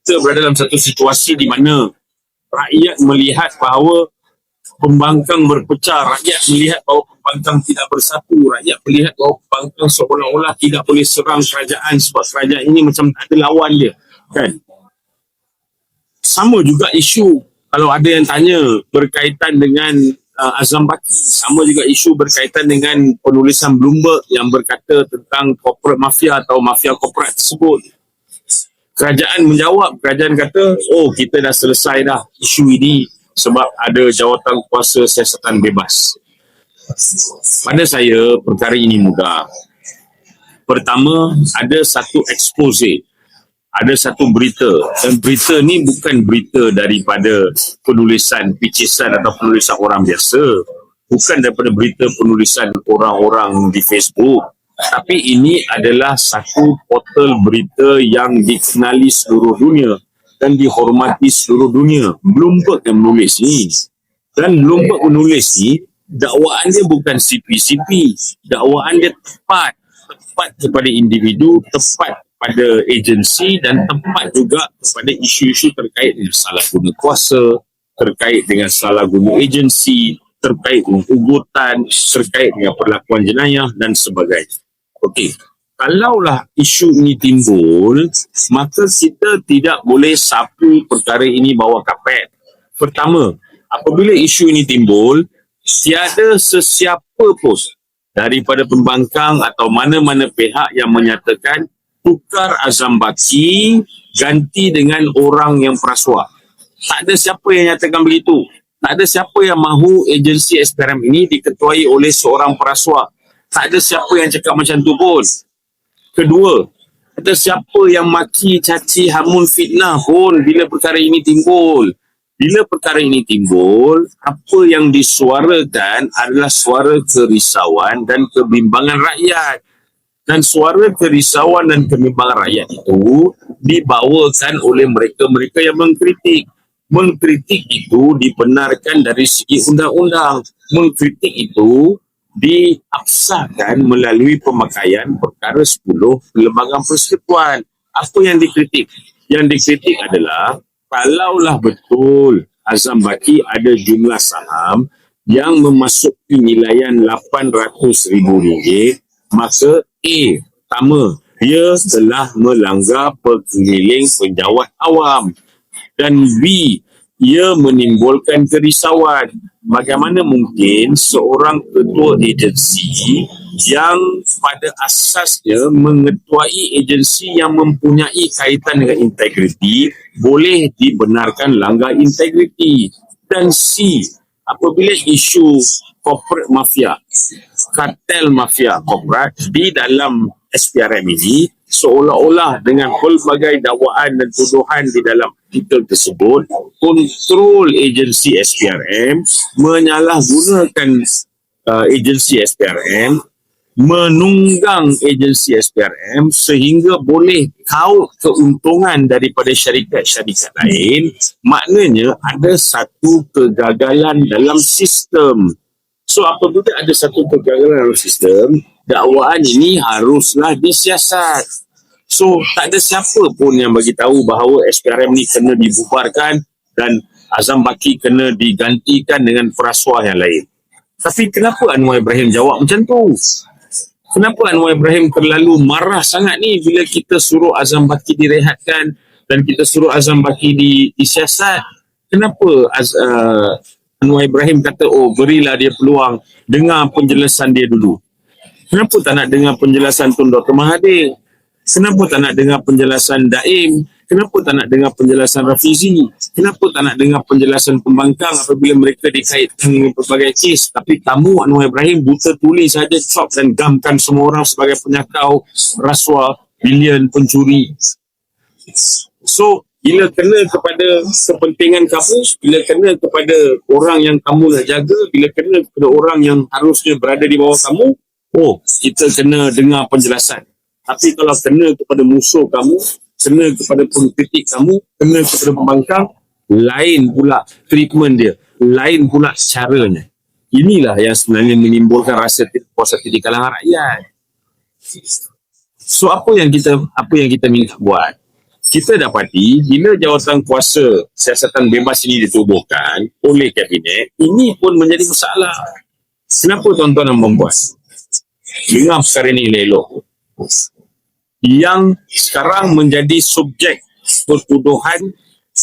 kita berada dalam satu situasi di mana rakyat melihat bahawa pembangkang berpecah, rakyat melihat bahawa pembangkang tidak bersatu, rakyat melihat bahawa pembangkang seolah-olah tidak boleh serang kerajaan sebab kerajaan ini macam tak ada lawan dia, kan? Sama juga isu kalau ada yang tanya berkaitan dengan Azam Baki, sama juga isu berkaitan dengan penulisan Bloomberg yang berkata tentang corporate mafia atau mafia korporat tersebut. Kerajaan menjawab, kerajaan kata, oh kita dah selesai dah isu ini sebab ada jawatan kuasa siasatan bebas. Pada saya, perkara ini mudah. Pertama, ada satu expose, ada satu berita, dan berita ni bukan berita daripada penulisan picisan atau penulisan orang biasa, bukan daripada berita penulisan orang-orang di Facebook, tapi ini adalah satu portal berita yang dikenali seluruh dunia dan dihormati seluruh dunia. Bloomberg yang menulis ni, dan Bloomberg menulis ni, dakwaan dia bukan CP-CP, dakwaan dia tepat kepada individu, tepat pada agensi dan tepat juga kepada isu-isu terkait dengan salah guna kuasa, terkait dengan salah guna agensi, terkait dengan ugutan, terkait dengan perlakuan jenayah dan sebagainya. Okey, kalaulah isu ini timbul, maka kita tidak boleh sapu perkara ini bawah kapet. Pertama, apabila isu ini timbul, tiada sesiapa pun daripada pembangkang atau mana-mana pihak yang menyatakan tukar Azam Baki ganti dengan orang yang perasuah. Tak ada siapa yang nyatakan begitu. Tak ada siapa yang mahu agensi SPRM ini diketuai oleh seorang perasuah. Tak ada siapa yang cakap macam tu pun. Kedua, ada siapa yang maki, caci, hamun, fitnah pun bila perkara ini timbul. Bila perkara ini timbul, apa yang disuarakan adalah suara kerisauan dan kebimbangan rakyat. Dan suara kerisauan dan kebimbangan rakyat itu dibawakan oleh mereka-mereka yang mengkritik. Mengkritik itu dibenarkan dari segi undang-undang. Mengkritik itu diabsahkan melalui pemakaian perkara 10 Perlembagaan Persekutuan. Apa yang dikritik? Yang dikritik adalah kalaulah betul Azam Baki ada jumlah saham yang memasuki nilaian RM800,000, maka pertama, dia telah melanggar Perkeliling Penjawat Awam, dan B, ia menimbulkan kerisauan. Bagaimana mungkin seorang ketua agensi yang pada asasnya mengetuai agensi yang mempunyai kaitan dengan integriti boleh dibenarkan langgar integriti? Dan C, apabila isu corporate mafia, kartel mafia korporat di dalam SPRM ini, seolah-olah dengan pelbagai dakwaan dan tuduhan di dalam artikel tersebut, kontrol agensi SPRM menyalahgunakan agensi SPRM, menunggang agensi SPRM sehingga boleh kaut keuntungan daripada syarikat-syarikat lain. Maknanya ada satu kegagalan dalam sistem. So apabila ada satu kegagalan dalam sistem, dakwaan ini haruslah disiasat. So tak ada siapa pun yang bagi tahu bahawa SPRM ni kena dibubarkan dan Azam Baki kena digantikan dengan perasuah yang lain. Tapi kenapa Anwar Ibrahim jawab macam tu? Kenapa Anwar Ibrahim terlalu marah sangat ni bila kita suruh Azam Baki direhatkan dan kita suruh Azam Baki disiasat? Kenapa Anwar Ibrahim kata, oh berilah dia peluang, dengar penjelasan dia dulu? Kenapa tak nak dengar penjelasan Tun Dr. Mahathir? Kenapa tak nak dengar penjelasan Daim? Kenapa tak nak dengar penjelasan Rafizi? Kenapa tak nak dengar penjelasan pembangkang apabila mereka dikaitkan dengan berbagai kes? Tapi kamu Anwar Ibrahim buta tulis saja, chop dan gamkan semua orang sebagai penyakau, rasuah, bilion, pencuri. So bila kena kepada kepentingan kamu, bila kena kepada orang yang kamu nak jaga, bila kena kepada orang yang harusnya berada di bawah kamu, oh kita kena dengar penjelasan. Tapi kalau kena kepada musuh kamu, kena kepada pengkritik kamu, kena kepada pembangkang, lain pula treatment dia, lain pula caranya. Inilah yang sebenarnya menimbulkan rasa tidak puas hati di kalangan rakyat. So apa yang kita minta buat? kita dapati bila jawatan kuasa siasatan bebas ini ditubuhkan oleh kabinet, ini pun menjadi masalah. Kenapa tuan-tuan dan puan-puan? Dengar perkara ini elok. Yang sekarang menjadi subjek pertuduhan,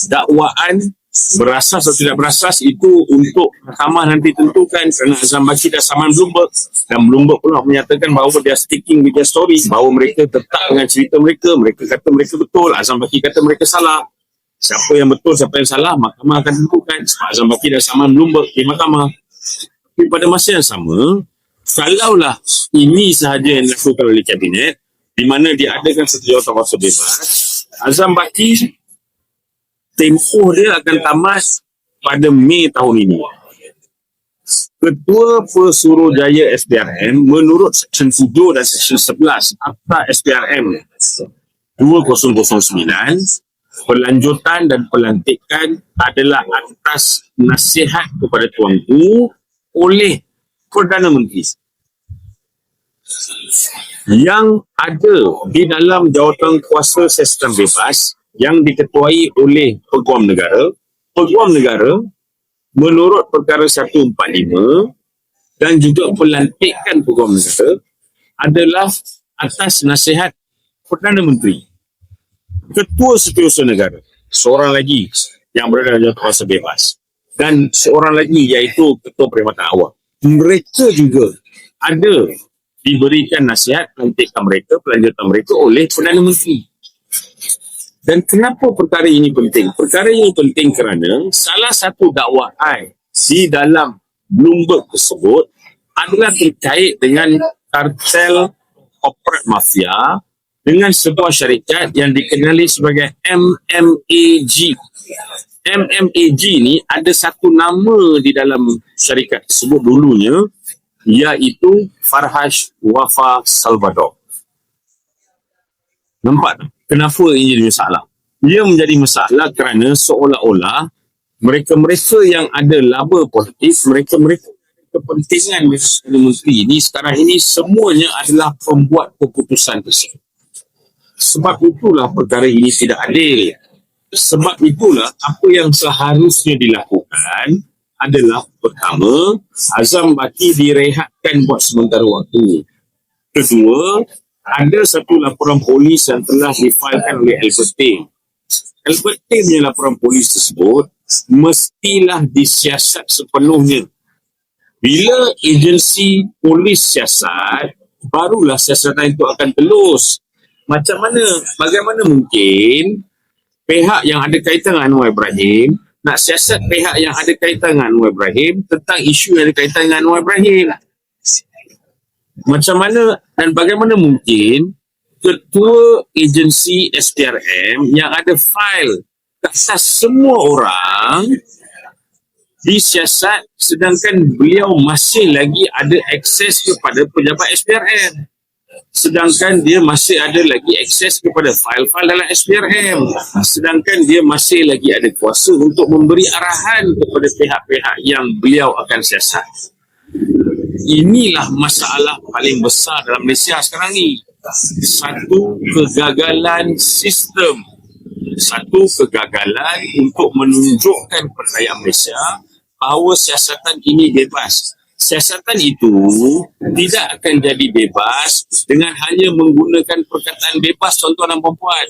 dakwaan, berasas atau tidak berasas itu untuk mahkamah nanti tentukan, kerana Azam Baki dah saman Bloomberg, dan Bloomberg pula menyatakan bahawa dia sticking with their story, bahawa mereka tetap dengan cerita mereka kata mereka betul, Azam Baki kata mereka salah. Siapa yang betul, siapa yang salah, mahkamah akan tentukan. Sebab Azam Baki dah saman Bloomberg di mahkamah. Tapi pada masa yang sama, kalaulah ini sahaja yang dilakukan oleh kabinet, di mana diadakan satu jawatan kuasa bebas, Azam Baki tempoh dia akan tamat pada Mei tahun ini. Ketua Pesuruhjaya SPRM menurut Seksyen 7 dan Seksyen 11 Akta SPRM 2009, pelanjutan dan pelantikan adalah atas nasihat kepada Tuanku oleh Perdana Menteri. Yang ada di dalam jawatan kuasa siasatan bebas yang diketuai oleh Peguam Negara menurut perkara 145 dan juga pelantikan Peguam Negara adalah atas nasihat Perdana Menteri. Ketua Setiausaha Negara, seorang lagi yang berada dalam jawatan kuasa bebas, dan seorang lagi iaitu Ketua Perkhidmatan Awam. Mereka juga ada diberikan nasihat pelantikan mereka, pelanjutan mereka oleh Perdana Menteri. Dan kenapa perkara ini penting? Perkara ini penting kerana salah satu dakwaan di dalam Bloomberg tersebut adalah terkait dengan kartel corporate mafia dengan sebuah syarikat yang dikenali sebagai MMAG. MMAG ni ada satu nama di dalam syarikat tersebut dulunya, iaitu Farhaj Wafa Salvador. Nampak tak? Kenapa ini jadi masalah? Ia menjadi masalah kerana seolah-olah mereka-mereka yang ada laba politik, mereka-mereka kepentingan Perdana Menteri ini sekarang ini semuanya adalah pembuat keputusan tersebut. Sebab itulah perkara ini tidak adil. Sebab itulah apa yang seharusnya dilakukan adalah pertama, Azam Baki direhatkan buat sementara waktu. Kedua, ada satu laporan polis yang telah difailkan oleh Albert Ting. Albert Ting punya laporan polis tersebut mestilah disiasat sepenuhnya. Bila agensi polis siasat, barulah siasatan itu akan telus. Macam mana? Bagaimana mungkin pihak yang ada kaitan dengan Anwar Ibrahim nak siasat pihak yang ada kaitan dengan Anwar Ibrahim tentang isu yang ada kaitan dengan Anwar Ibrahim? Macam mana dan bagaimana mungkin ketua agensi SPRM yang ada fail atas semua orang disiasat sedangkan beliau masih lagi ada akses kepada pejabat SPRM, sedangkan dia masih ada lagi akses kepada fail-fail dalam SPRM, sedangkan dia masih lagi ada kuasa untuk memberi arahan kepada pihak-pihak yang beliau akan siasat. Inilah masalah paling besar dalam Malaysia sekarang ni. Satu kegagalan sistem, satu kegagalan untuk menunjukkan kepada rakyat Malaysia bahawa siasatan ini bebas. Siasatan itu tidak akan jadi bebas dengan hanya menggunakan perkataan bebas, tuan-tuan dan puan-puan.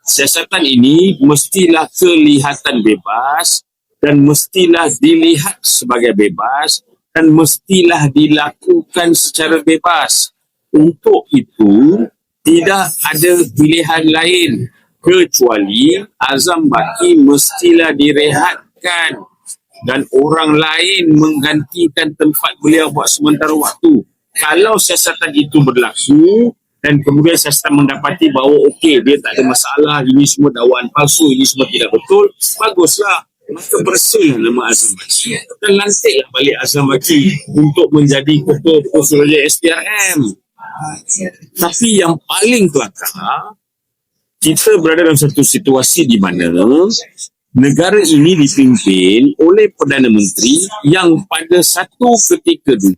Siasatan ini mestilah kelihatan bebas dan mestilah dilihat sebagai bebas dan mestilah dilakukan secara bebas. Untuk itu, tidak ada pilihan lain kecuali Azam Baki mestilah direhatkan dan orang lain menggantikan tempat beliau buat sementara waktu. Kalau siasatan itu berlaku dan kemudian siasatan mendapati bahawa okey, dia tak ada masalah, ini semua dakwaan palsu, ini semua tidak betul, baguslah. Maka bersihlah nama Azam Baki dan lantiklah balik Azam Baki untuk menjadi ketua Pesuruhjaya SPRM. Tapi yang paling kelakar, kita berada dalam satu situasi di mana negara ini dipimpin oleh Perdana Menteri yang pada satu ketika dulu